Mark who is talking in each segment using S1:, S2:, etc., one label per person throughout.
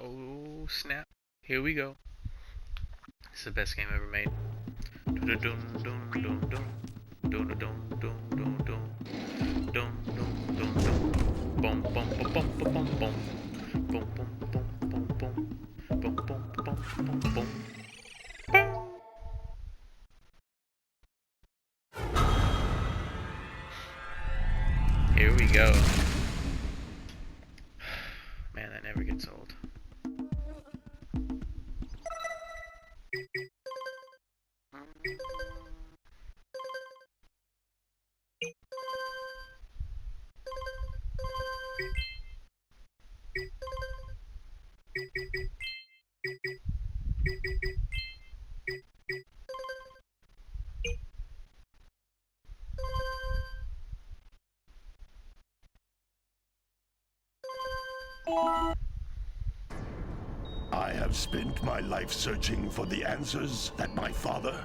S1: Oh snap! Here we go. It's the best game ever made. Dun dun dun dun dun dun dun dun dun dun dun dun dun. Boom boom boom boom boom boom boom boom boom boom boom boom boom boom boom boom. Here we go. Man, that never gets old.
S2: I have spent my life searching for the answers that my father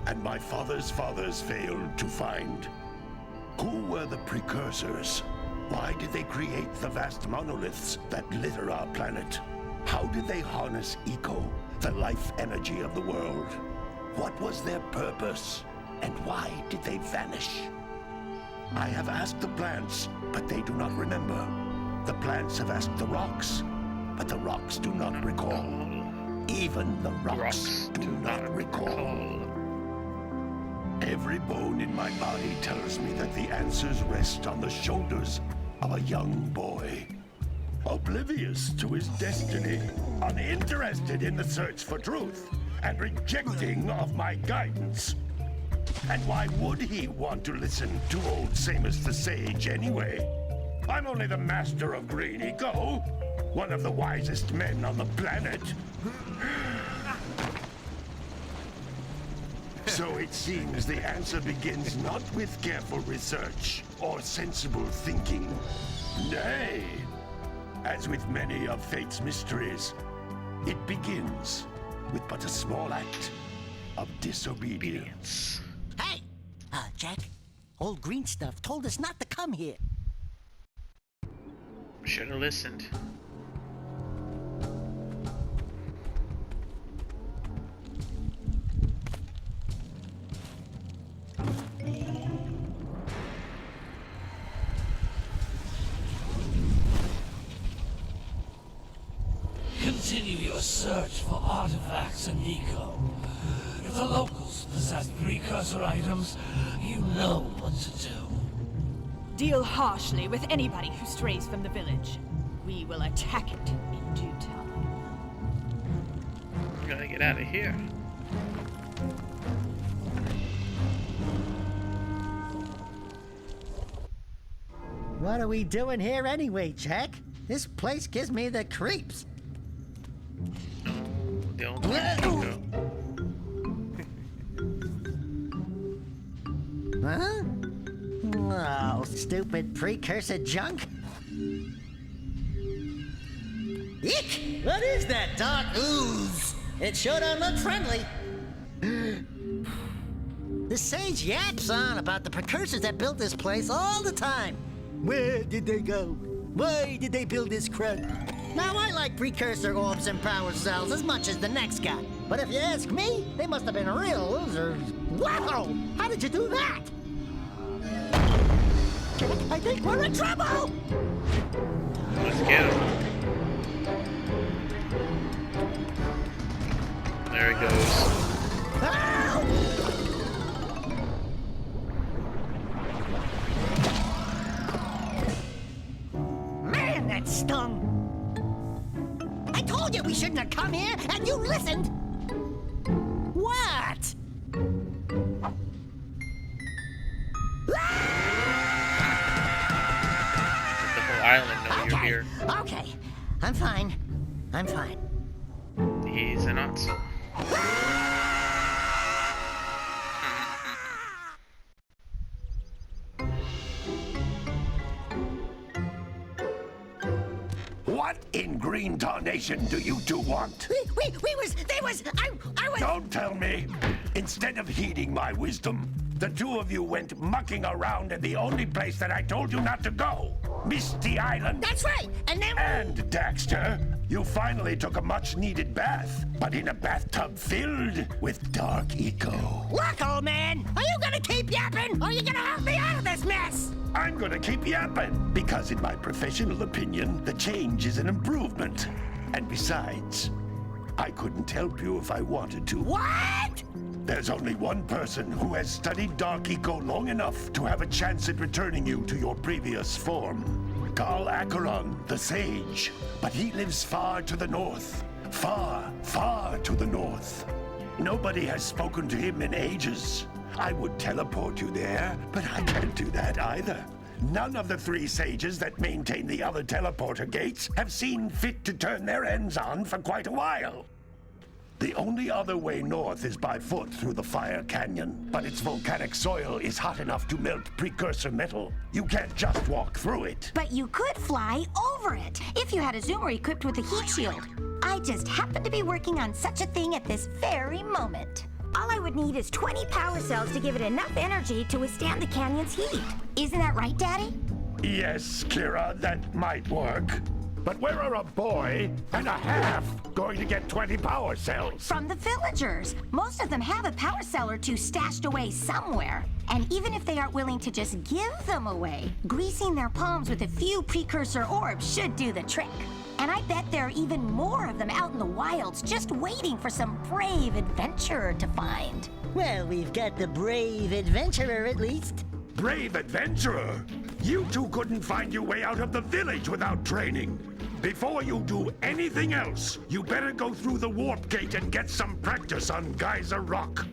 S2: and my father's fathers failed to find. Who were the precursors? Why did they create the vast monoliths that litter our planet? How did they harness eco, the life energy of the world? What was their purpose? And why did they vanish? I have asked the plants, but they do not remember. The plants have asked the rocks, but the rocks do not recall. Even the rocks do not recall. Every bone in my body tells me that the answers rest on the shoulders of a young boy. Oblivious to his destiny, uninterested in the search for truth, and rejecting of my guidance. And why would he want to listen to old Samus the Sage anyway? I'm only the master of green eco, one of the wisest men on the planet. So it seems the answer begins not with careful research or sensible thinking. Nay, as with many of fate's mysteries, it begins with but a small act of disobedience.
S3: Hey! Jak, old green stuff told us not to come here.
S1: Should have listened.
S4: Continue your search for artifacts and eco. If the locals possess precursor items, you know what to do.
S5: Deal harshly with anybody who strays from the village. We will attack it in due time.
S1: We gotta get out of here.
S3: What are we doing here anyway, Jak? This place gives me the creeps.
S1: The old Mexico.
S3: Huh? Oh, stupid precursor junk. Eek! What is that dark ooze? It sure don't look friendly. The sage yaps on about the precursors that built this place all the time. Where did they go? Why did they build this crud? Now, I like precursor orbs and power cells as much as the next guy. But if you ask me, they must have been real losers. Wow! How did you do that? I think we're in trouble!
S1: Let's get him. There he goes.
S3: Ow! Man, that stung! I told you we shouldn't have come here, and you listened! What?
S1: The whole island know you're here.
S3: Okay, I'm fine. I'm fine.
S1: He's an awesome.
S2: What in green tarnation do you two want?
S3: I was...
S2: Don't tell me! Instead of heeding my wisdom, the two of you went mucking around in the only place that I told you not to go. Misty Island.
S3: That's right, and then...
S2: And, Daxter, You finally took a much-needed bath, but in a bathtub filled with dark eco.
S3: Look, old man, are you gonna keep yapping, or are you gonna help me out of this mess?
S2: I'm gonna keep yapping, because in my professional opinion, the change is an improvement. And besides, I couldn't help you if I wanted to.
S3: What?
S2: There's only one person who has studied Dark Eco long enough to have a chance at returning you to your previous form. Carl Acheron, the Sage. But he lives far to the north. Far, far to the north. Nobody has spoken to him in ages. I would teleport you there, but I can't do that either. None of the 3 sages that maintain the other teleporter gates have seen fit to turn their ends on for quite a while. The only other way north is by foot through the Fire Canyon, but its volcanic soil is hot enough to melt precursor metal. You can't just walk through it.
S6: But you could fly over it if you had a zoomer equipped with a heat shield. I just happen to be working on such a thing at this very moment. All I would need is 20 power cells to give it enough energy to withstand the canyon's heat. Isn't that right, Daddy?
S2: Yes, Kira, that might work. But where are a boy and a half going to get 20 power cells?
S6: From the villagers. Most of them have a power cell or 2 stashed away somewhere. And even if they aren't willing to just give them away, greasing their palms with a few precursor orbs should do the trick. And I bet there are even more of them out in the wilds just waiting for some brave adventurer to find.
S3: Well, we've got the brave adventurer at least.
S2: Brave adventurer! You two couldn't find your way out of the village without training. Before you do anything else, you better go through the warp gate and get some practice on Geyser Rock.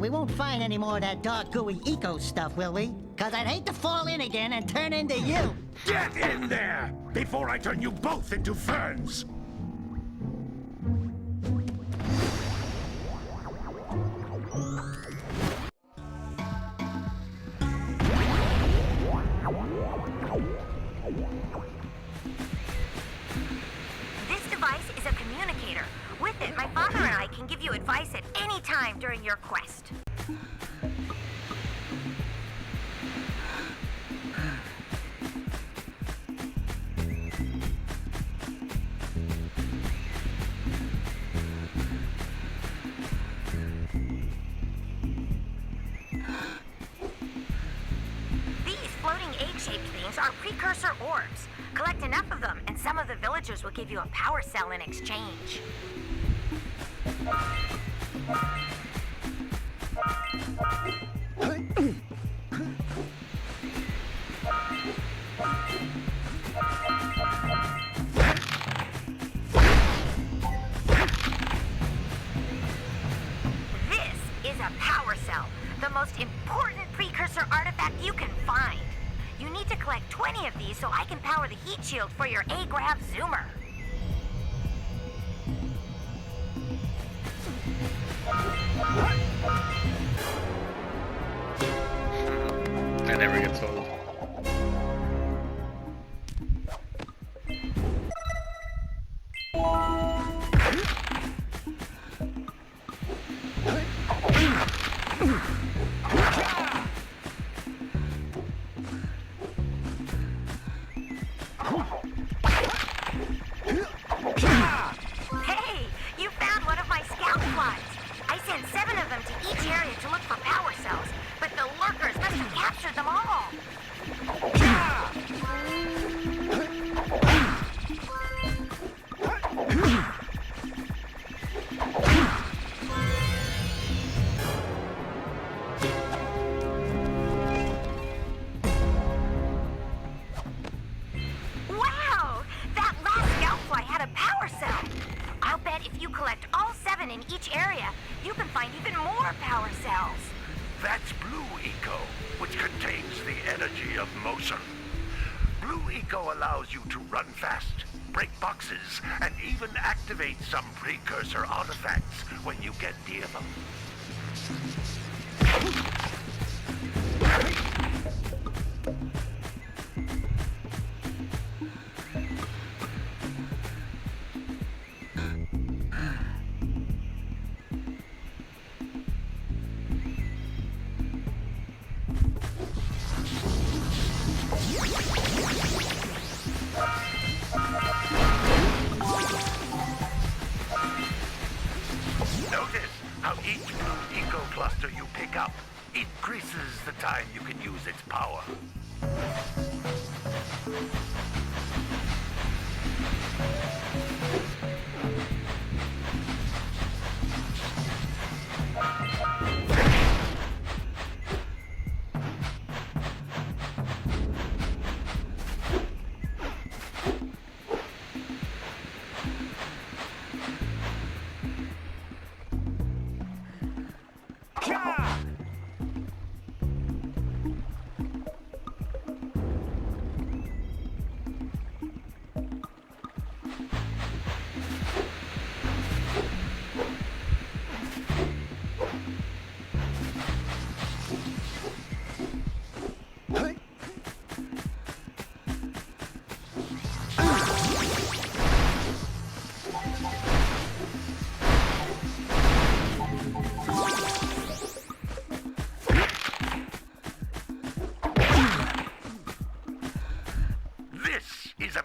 S3: We won't find any more of that dark gooey eco stuff, will we? 'Cause I'd hate to fall in again and turn into you.
S2: Get in there before I turn you both into ferns.
S6: This device is a communicator. With it, my father and I can give you advice at any time during your quest. These floating egg-shaped things are precursor orbs. Collect enough of them, and some of the villagers will give you a power cell in exchange. This is a power cell, the most important precursor artifact you can find. You need to collect 20 of these so I can power the heat shield for your A-Grav zoomer.
S1: That never gets old.
S6: Hey, you found one of my scout flies. I sent 7 of them to each area to look for power cells, but the lurkers must have captured them all. Wow! That last scout fly had a power cell. I'll bet if you collect all 7 in each area, you can find even more power cells.
S2: That's Blue Eco, which contains the energy of motion. Blue Eco allows you to run fast, break boxes, and even activate some precursor artifacts when you get near them. cluster you pick up increases the time you can use its power.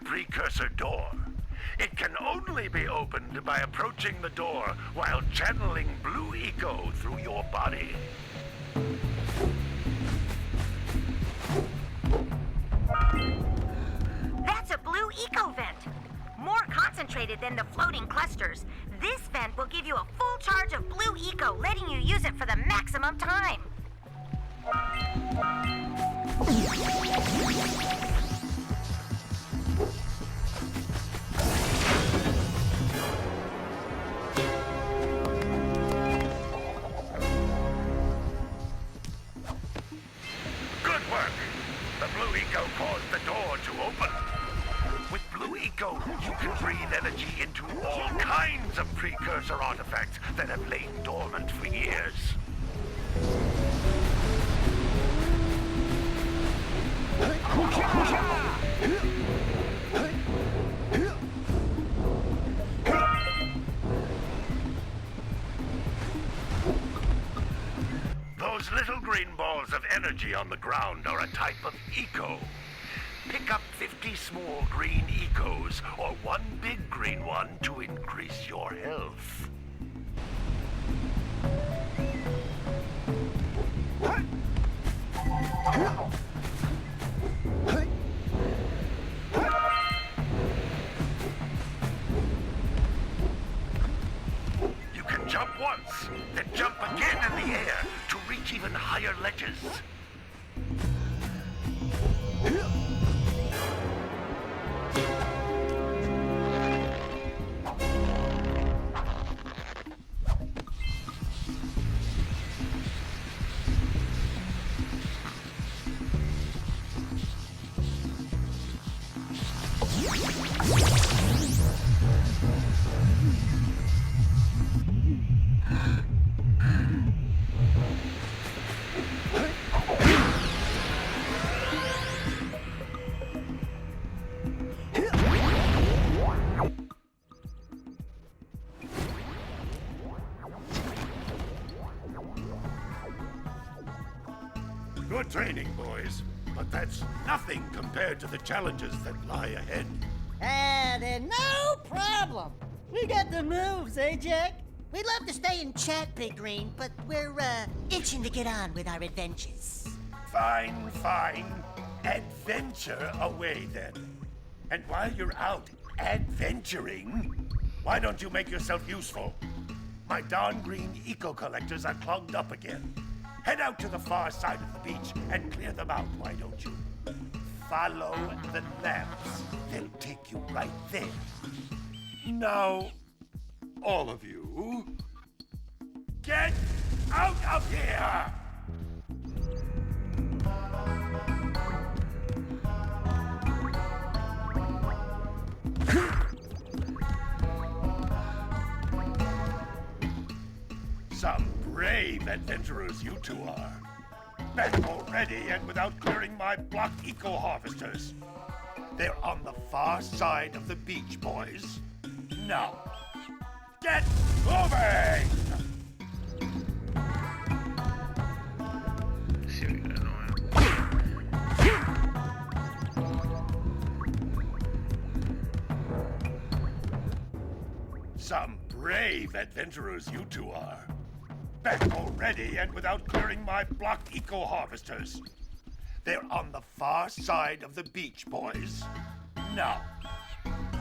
S2: Precursor door. It can only be opened by approaching the door while channeling blue eco through your body.
S6: That's a blue eco vent. More concentrated than the floating clusters. This vent will give you a full charge of blue eco, letting you use it for the maximum time.
S2: Caused the door to open. With blue eco, you can breathe energy into all kinds of precursor artifacts that have lain dormant for years. Those little green balls of energy on the ground are a type of eco. Pick up 50 small green ecos, or one big green one to increase your health. You can jump once, then jump again in the air to reach even higher ledges. Good training, boys, but that's nothing compared to the challenges that lie ahead.
S3: Then no problem. We got the moves, eh, Jack? We'd love to stay and chat, Big Green, but we're, itching to get on with our adventures.
S2: Fine, fine. Adventure away, then. And while you're out adventuring, why don't you make yourself useful? My darn green eco-collectors are clogged up again. Head out to the far side of the beach and clear them out, why don't you? Follow the lamps. They'll take you right there. Now, all of you, get out of here! Some brave adventurers you two are. Back already and without clearing my block eco-harvesters. They're on the far side of the beach, boys. Now, get moving!
S1: See what you're doing.
S2: Some brave adventurers you two are. back already and without clearing my blocked eco-harvesters. They're on the far side of the beach, boys. Now,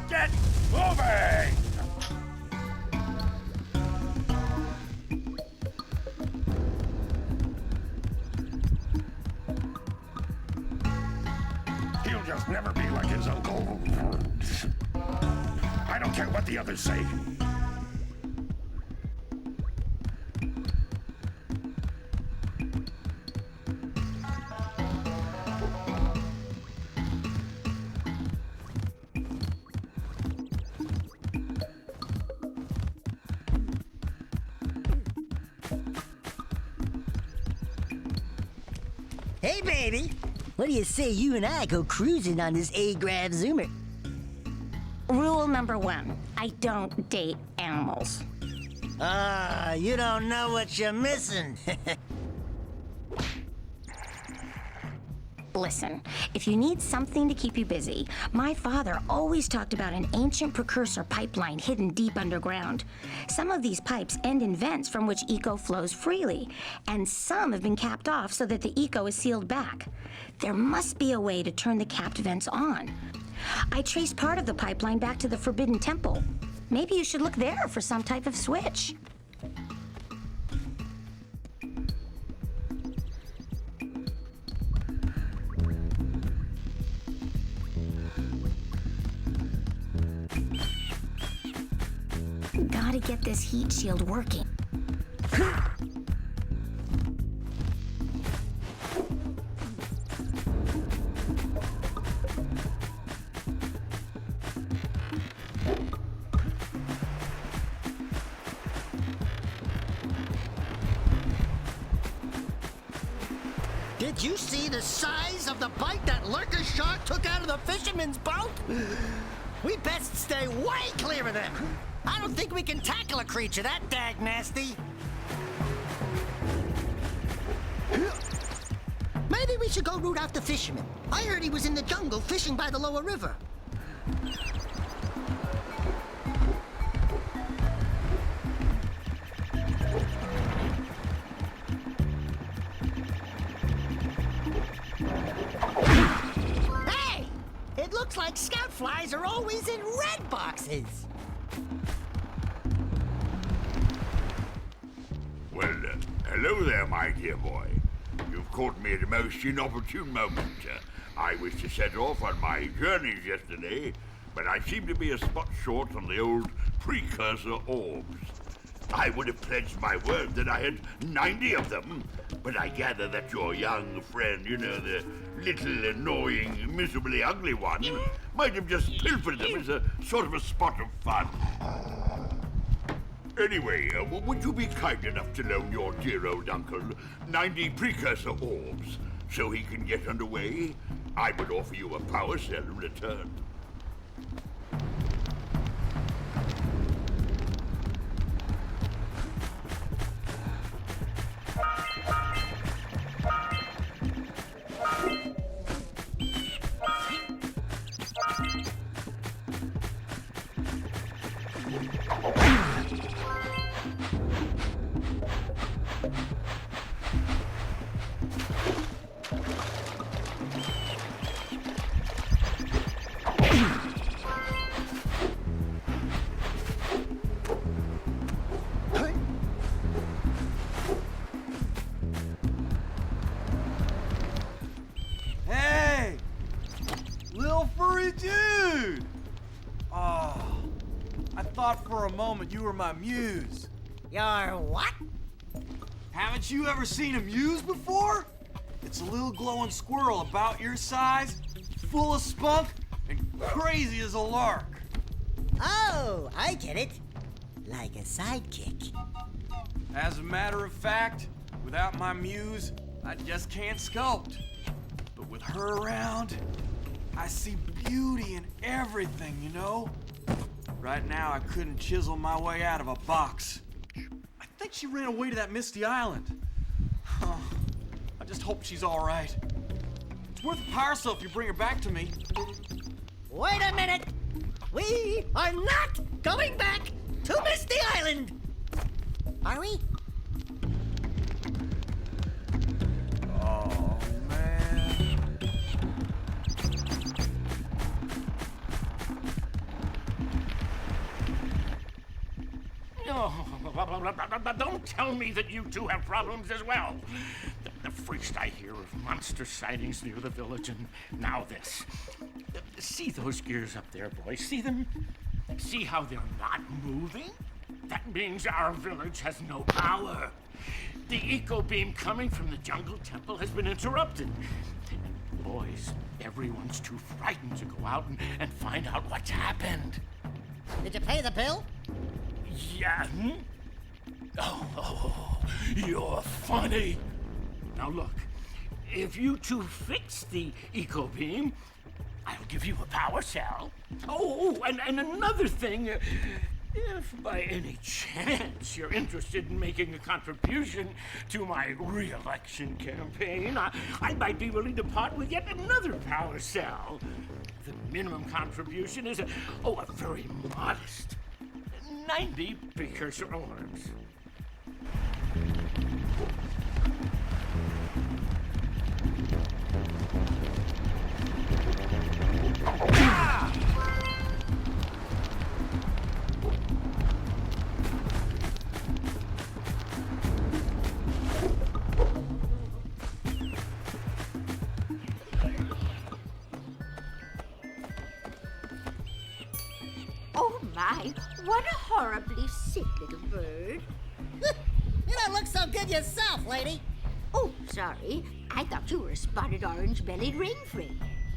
S2: get moving! He'll just never be like his uncle. I don't care what the others say.
S3: Hey, baby. What do you say you and I go cruising on this A-Grav Zoomer?
S6: Rule number 1, I don't date animals.
S3: Ah, you don't know what you're missing.
S6: Listen, if you need something to keep you busy, my father always talked about an ancient precursor pipeline hidden deep underground. Some of these pipes end in vents from which eco flows freely, and some have been capped off so that the eco is sealed back. There must be a way to turn the capped vents on. I traced part of the pipeline back to the Forbidden Temple. Maybe you should look there for some type of switch. Gotta get this heat shield working.
S3: Did you see the size of the bite that lurker shark took out of the fisherman's boat? We best stay way clear of them. I don't think we can tackle a creature that dag nasty. Maybe we should go root out the fisherman. I heard he was in the jungle fishing by the lower river. Hey! It looks like scout flies are always in red boxes.
S7: Well, hello there, my dear boy. You've caught me at a most inopportune moment. I was to set off on my journeys yesterday, but I seem to be a spot short on the old Precursor orbs. I would have pledged my word that I had 90 of them, but I gather that your young friend, you know, the little annoying, miserably ugly one, might have just pilfered them as a sort of a spot of fun. Anyway, would you be kind enough to loan your dear old uncle 90 Precursor orbs so he can get underway? I would offer you a power cell in return.
S8: Hey! Little furry dude! Oh, I thought for a moment you were my muse.
S3: Your what?
S8: Haven't you ever seen a muse before? It's a little glowing squirrel about your size, full of spunk, and crazy as a lark.
S3: Oh, I get it. Like a sidekick.
S8: As a matter of fact, without my muse, I just can't sculpt. But with her around, I see beauty in everything, you know? Right now, I couldn't chisel my way out of a box. I think she ran away to that misty island. Huh. I just hope she's all right. It's worth a power cell if you bring her back to me.
S3: Wait a minute! We are not going back to Misty Island! Are we?
S9: Oh, don't tell me that you two have problems as well. First I hear of monster sightings near the village, and now this. See those gears up there, boys? See them? See how they're not moving? That means our village has no power. The eco beam coming from the jungle temple has been interrupted. And boys, everyone's too frightened to go out and find out what's happened.
S3: Did you pay the bill?
S9: Yeah. Oh, you're funny. Now look, if you two fix the eco beam, I'll give you a power cell. Oh, and another thing, if by any chance you're interested in making a contribution to my re-election campaign, I might be willing to part with yet another power cell. The minimum contribution is a very modest 90 precursor orbs.
S10: Oh my, what a horribly sick little bird.
S3: You don't look so good yourself, lady.
S10: Oh, sorry. I thought you were a spotted orange-bellied rainfrey.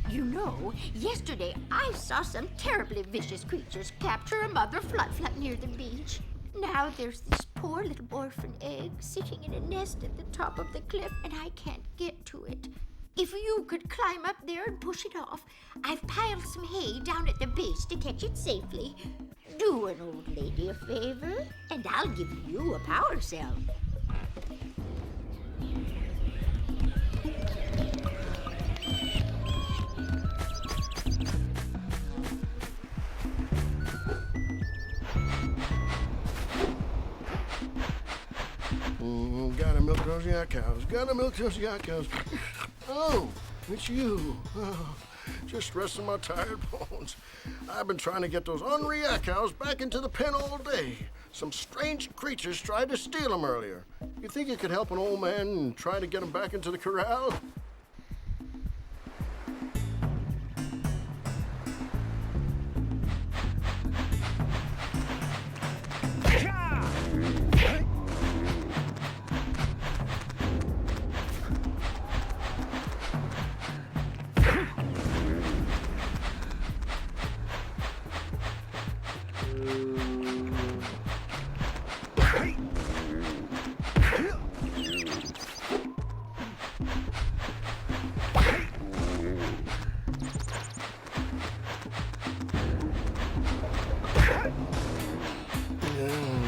S10: You know, yesterday I saw some terribly vicious creatures capture a mother flut near the beach. Now there's this poor little orphan egg sitting in a nest at the top of the cliff, and I can't get to it. If you could climb up there and push it off, I've piled some hay down at the base to catch it safely. Do an old lady a favor, and I'll give you a power cell.
S11: Gotta milk those yak cows. Gotta milk those yak cows. Oh, it's you. Oh, just resting my tired bones. I've been trying to get those ornery yak cows back into the pen all day. Some strange creatures tried to steal them earlier. You think you could help an old man and try to get them back into the corral?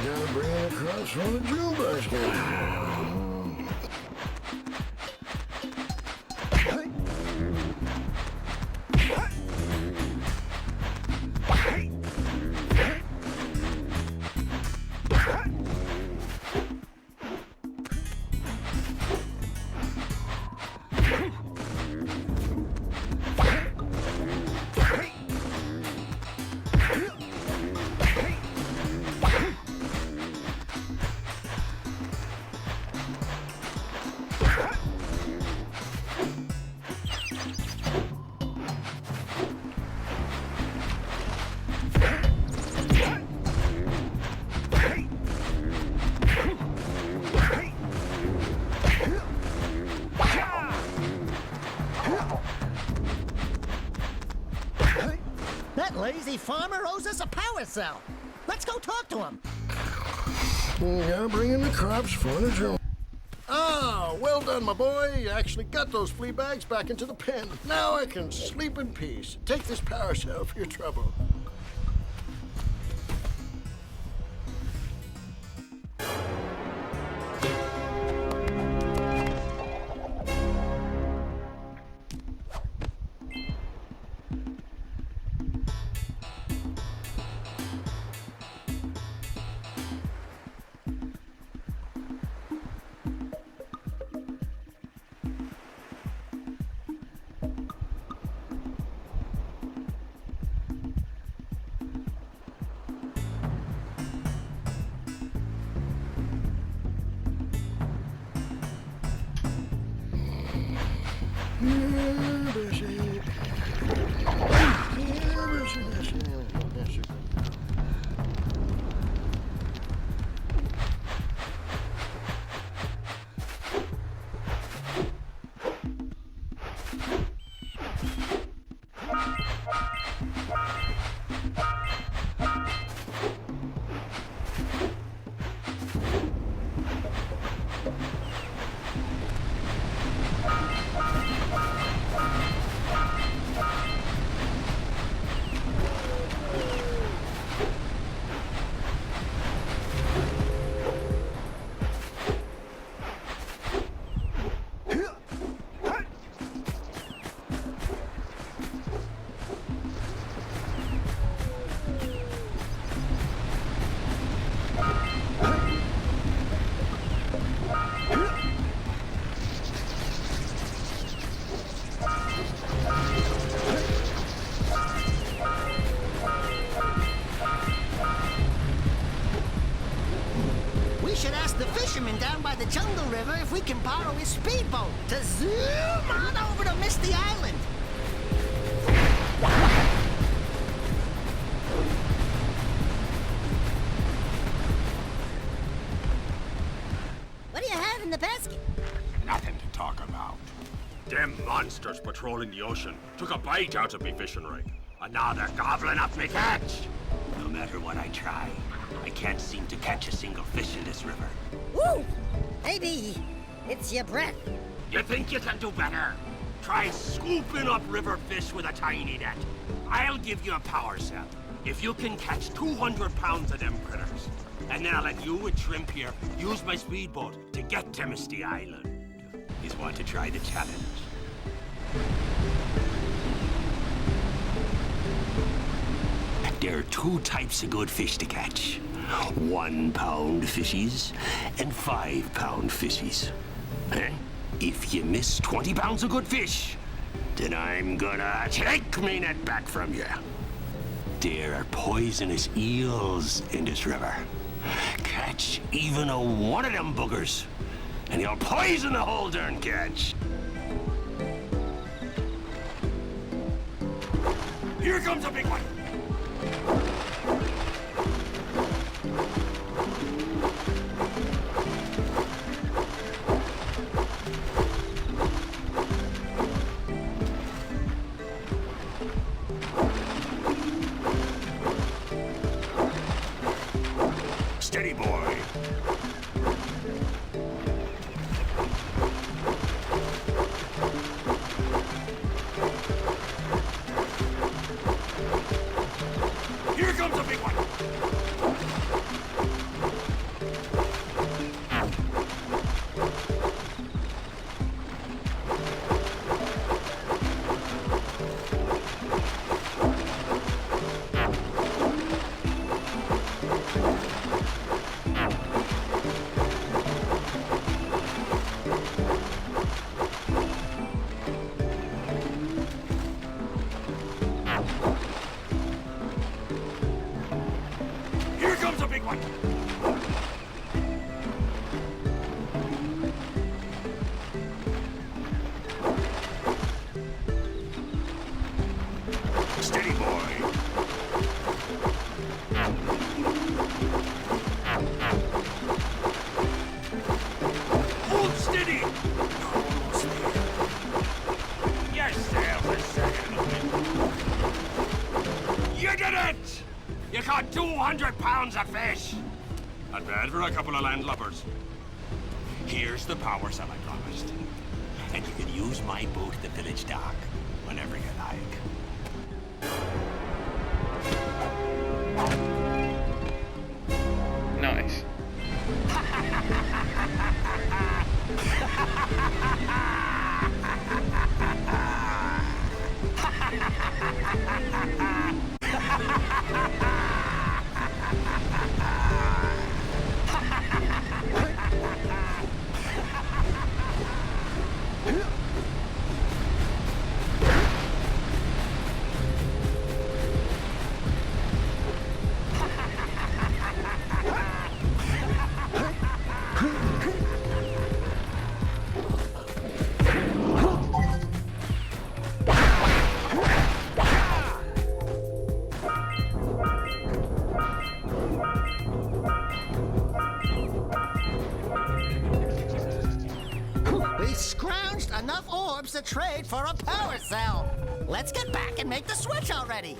S11: Gotta bring in the crops from the June basket.
S3: That lazy farmer owes us a power cell. Let's go talk to him.
S11: Gotta bring in the crops for the June. Ah, well done, my boy. You actually got those flea bags back into the pen. Now I can sleep in peace. Take this power cell for your trouble.
S3: Down by the Jungle River if we can borrow his speedboat to zoom on over to Misty Island. What do you have in the basket?
S12: Nothing to talk about. Them monsters patrolling the ocean took a bite out of me fishing rig. And now they're gobbling up me catch. No matter what I try, I can't seem to catch a single fish in this river.
S3: Woo! Maybe it's your breath.
S12: You think you can do better? Try scooping up river fish with a tiny net. I'll give you a power cell if you can catch 200 pounds of them critters. And then I'll let you and Shrimp here use my speedboat to get to Misty Island. You want to try the challenge? There are two types of good fish to catch. 1 pound fishies and 5 pound fishies. If you miss 20 pounds of good fish, then I'm gonna take me net back from you. There are poisonous eels in this river. Catch even one of them buggers, and you'll poison the whole darn catch. Here comes a big one. Steady, boy. Here comes a big one. Here comes a big one. Steady, boy. Hold steady. You're almost there. Your sails are set in the wind. You did it! You caught 200 pounds of fish! Not bad for a couple of landlubbers. Here's the power cell I promised. And you can use my boat at the village dock whenever you like.
S1: Nice.
S3: scrounged enough orbs to trade for a power cell. Let's get back and make the switch already.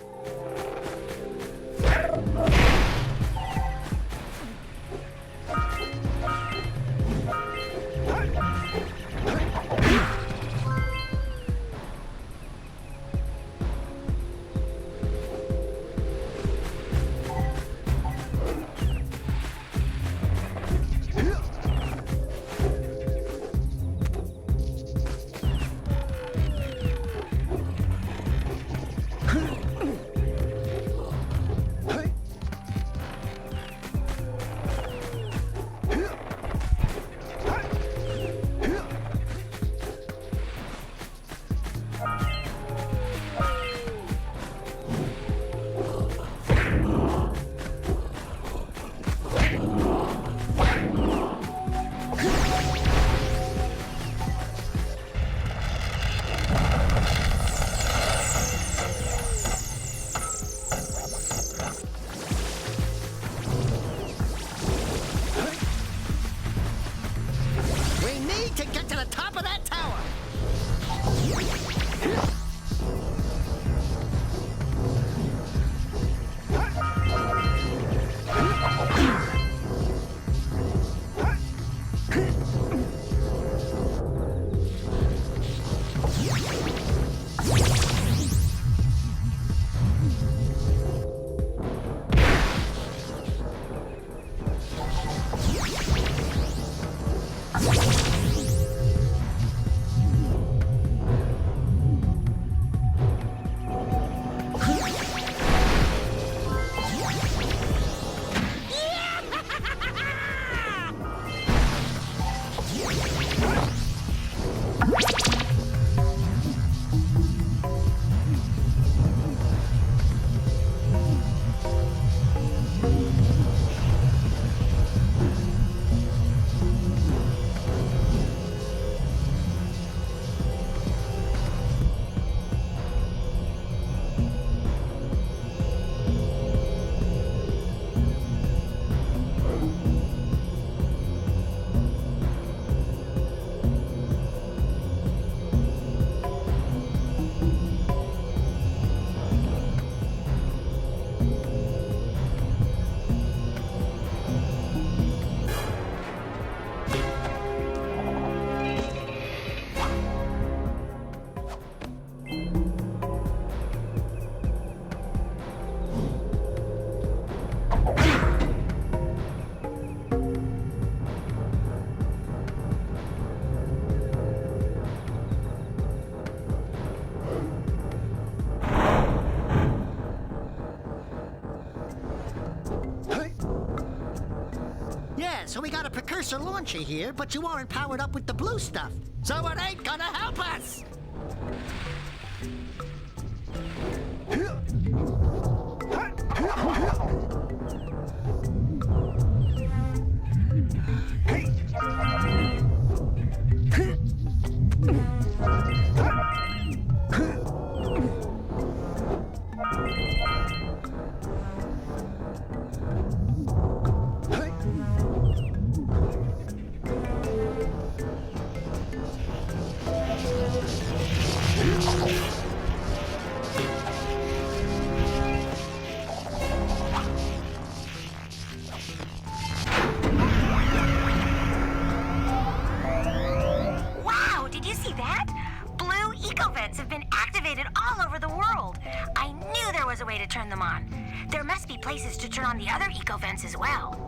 S3: So we got a Precursor launcher here, but you aren't powered up with the blue stuff. So it ain't gonna help us!
S6: Have been activated all over the world. I knew there was a way to turn them on. There must be places to turn on the other eco vents as well.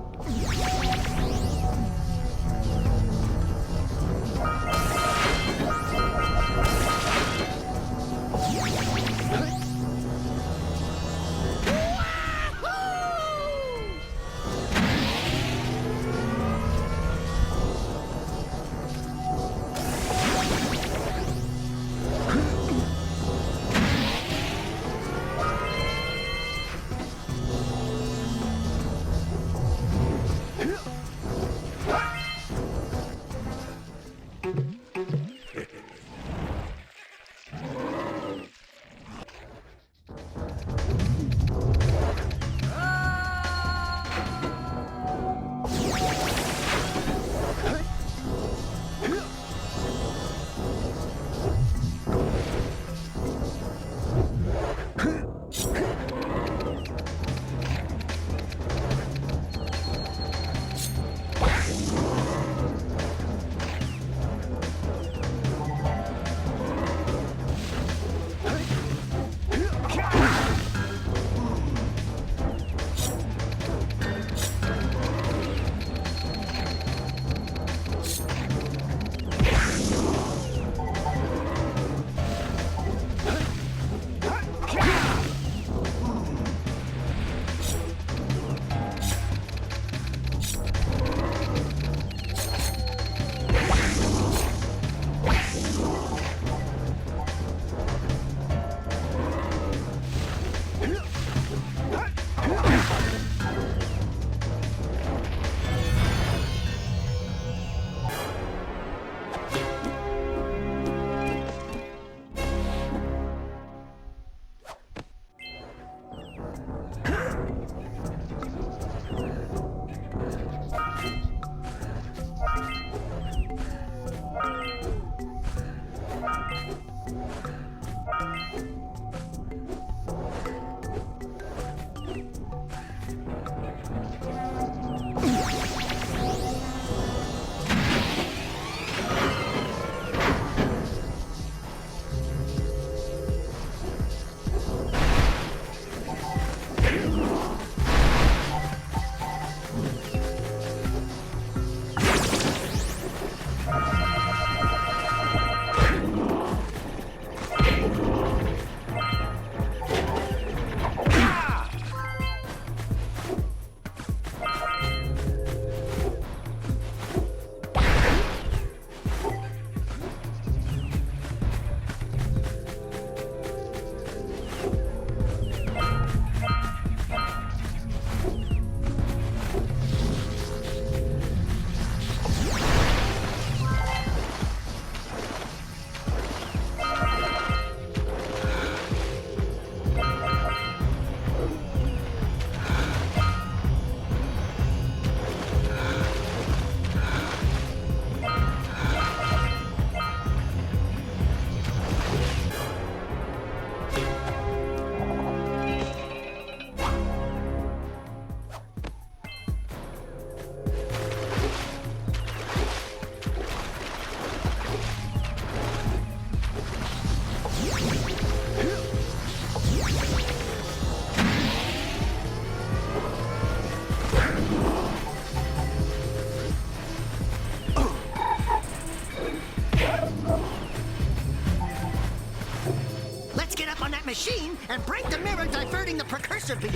S3: and break the mirror diverting the precursor beam.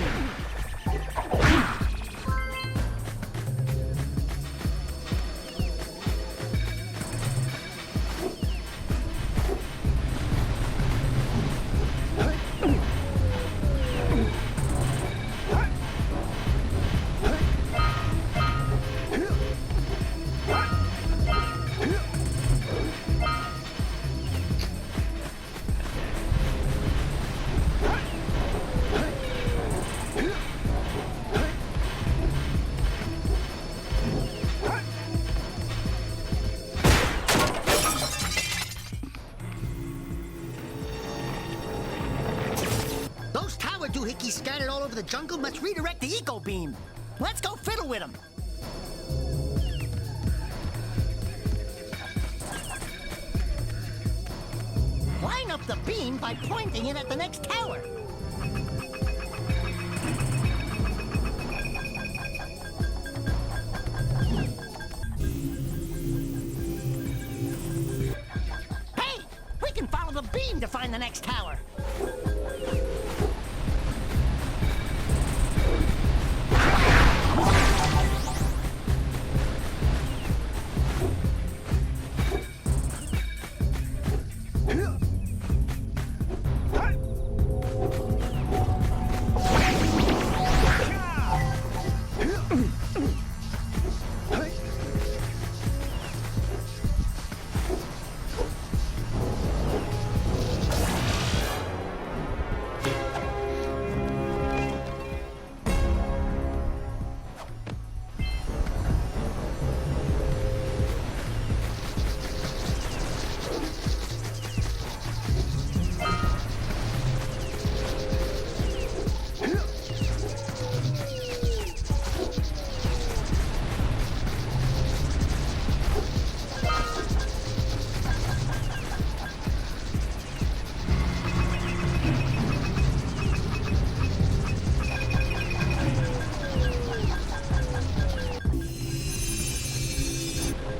S3: Those tower doohickeys scattered all over the jungle must redirect the eco beam. Let's go fiddle with them. Line up the beam by pointing it at the next tower. Hey, we can follow the beam to find the next tower.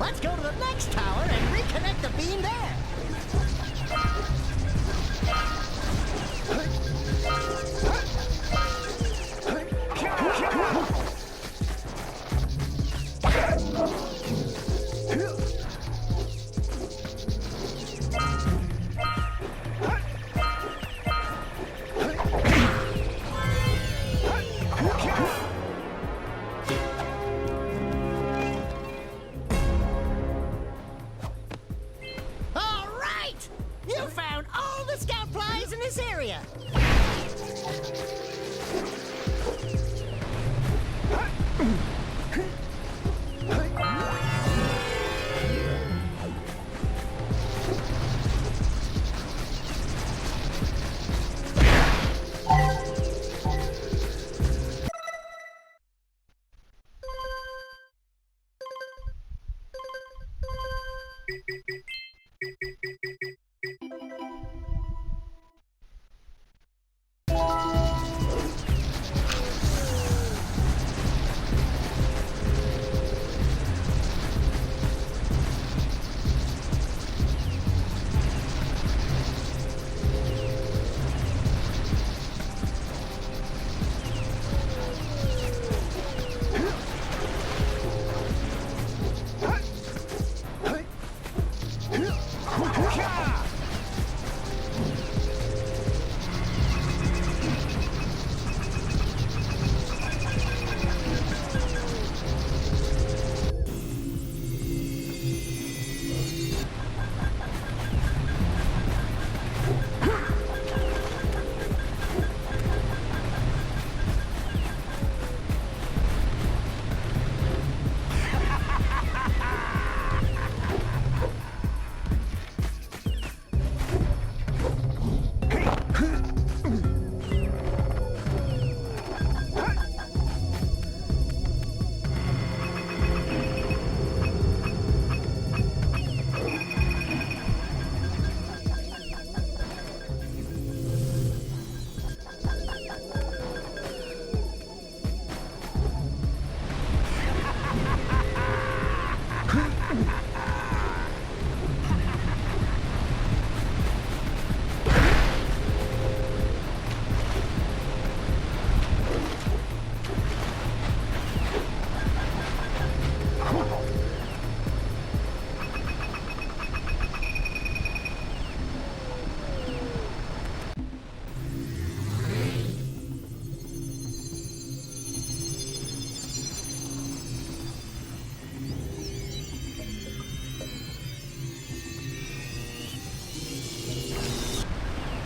S3: Let's go to the next tower and reconnect the beam there. All right! You found all the scout flies in this area.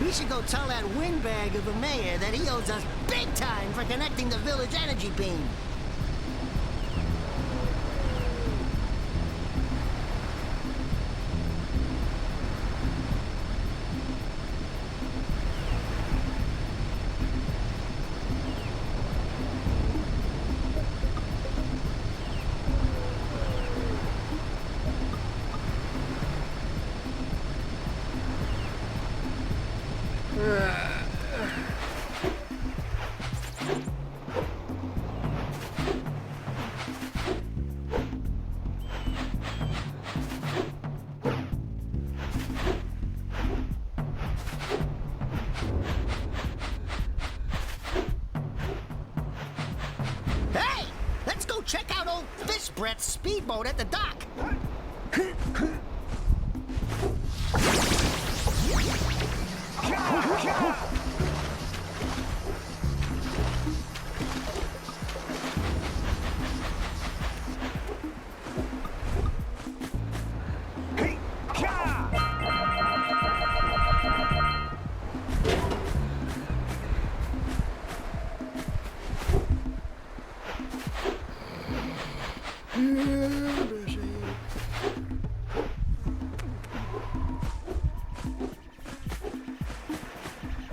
S3: We should go tell that windbag of a mayor that he owes us big time for connecting the village energy beam. Hey! Let's go check out old Fish Brett's speedboat at the dock.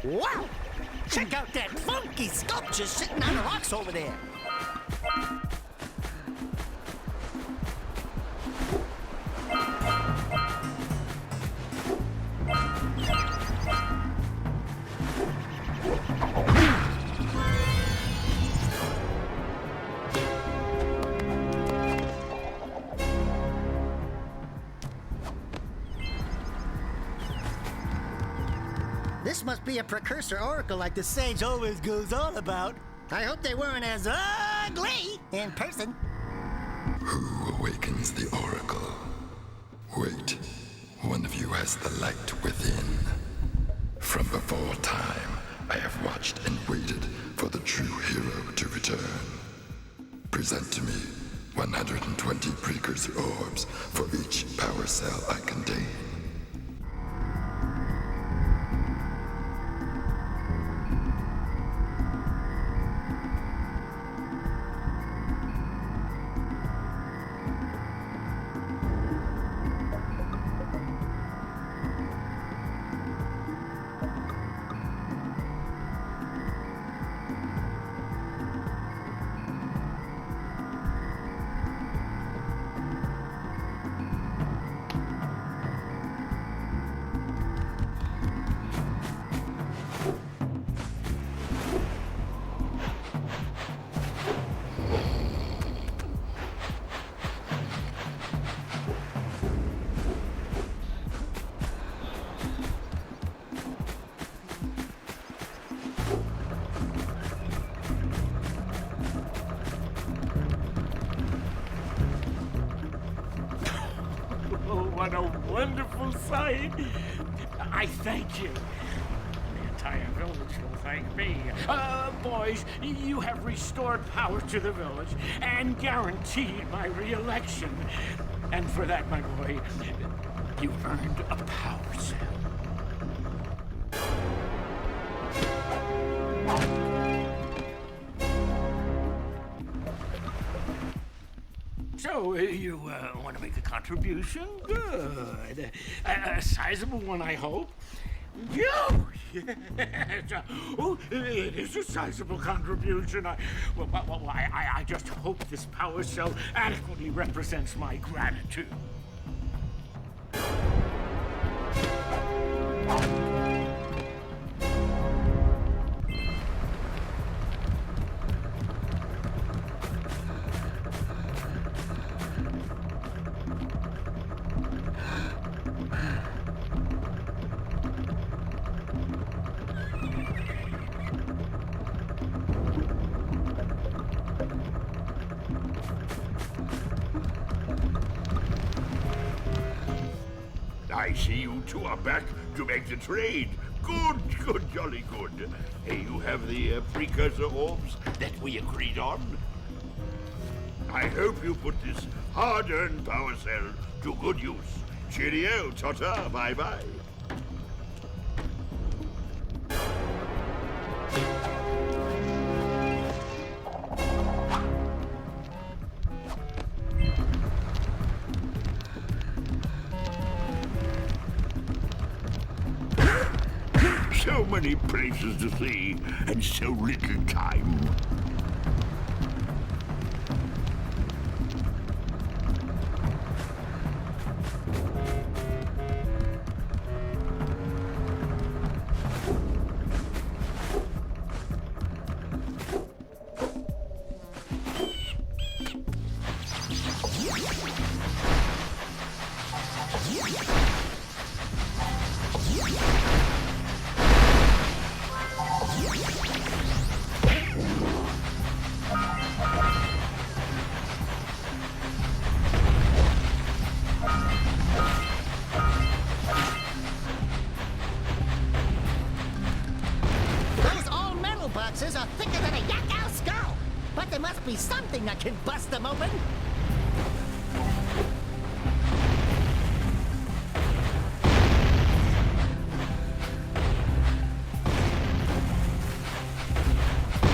S3: Wow! Check out that funky sculpture sitting on the rocks over there. This must be a precursor oracle like the sage always goes on about. I hope they weren't as ugly in person.
S13: Who awakens the oracle? Wait, one of you has the light within. From before time, I have watched and waited for the true hero to return. Present to me 120 precursor orbs for each power cell I contain.
S9: What a wonderful sight! I thank you. The entire village will thank me. Boys, you have restored power to the village and guaranteed my re-election. And for that, my boy, you've earned a power cell. So, you want to make a contribution? Good. A sizable one, I hope. Yes. Oh, it is a sizable contribution. I just hope this power cell adequately represents my gratitude.
S7: I see you two are back to make the trade. Good, jolly good. Hey, you have the precursor orbs that we agreed on? I hope you put this hard-earned power cell to good use. Cheerio, ta-ta, bye-bye. so many places to see and so little time.
S3: Those all-metal boxes are thicker than a yak-owl skull. But there must be something that can bust them open.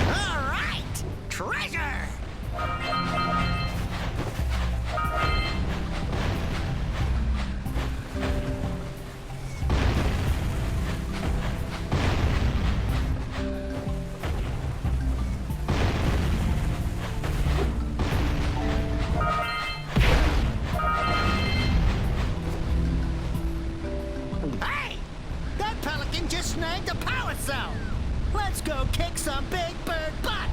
S3: All right! Treasure! Hey! That pelican just snagged a power cell! Let's go kick some big bird butt!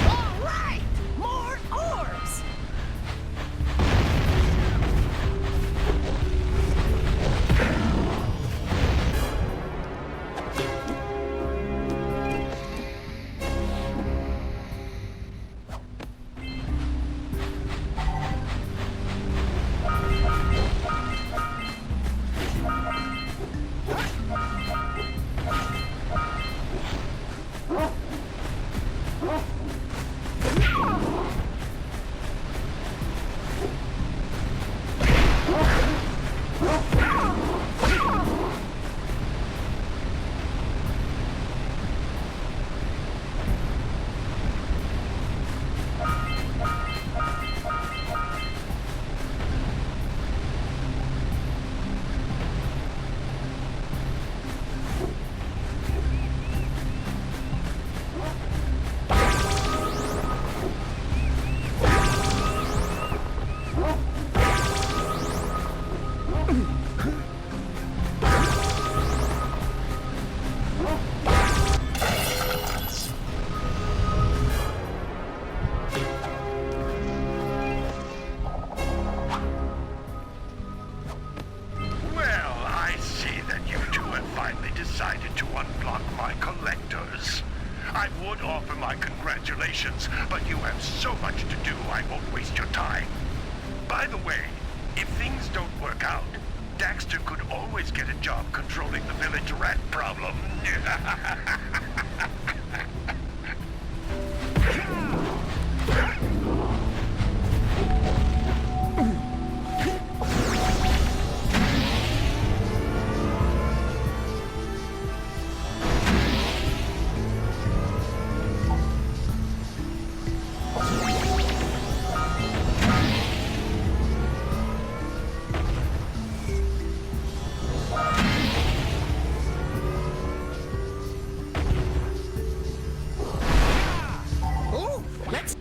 S3: All right! More orbs!
S2: Well, I see that you two have finally decided to unblock my collectors. I would offer my congratulations, but you have so much to do, I won't waste your time. By the way, if things don't work out, Daxter could always get a job controlling the village rat problem.
S3: Ooh, let's...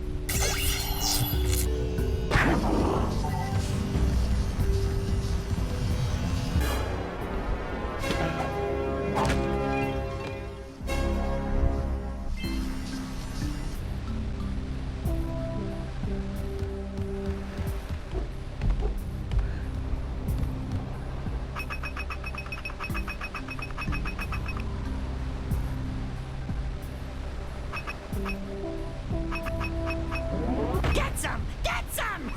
S3: Get some! Get some!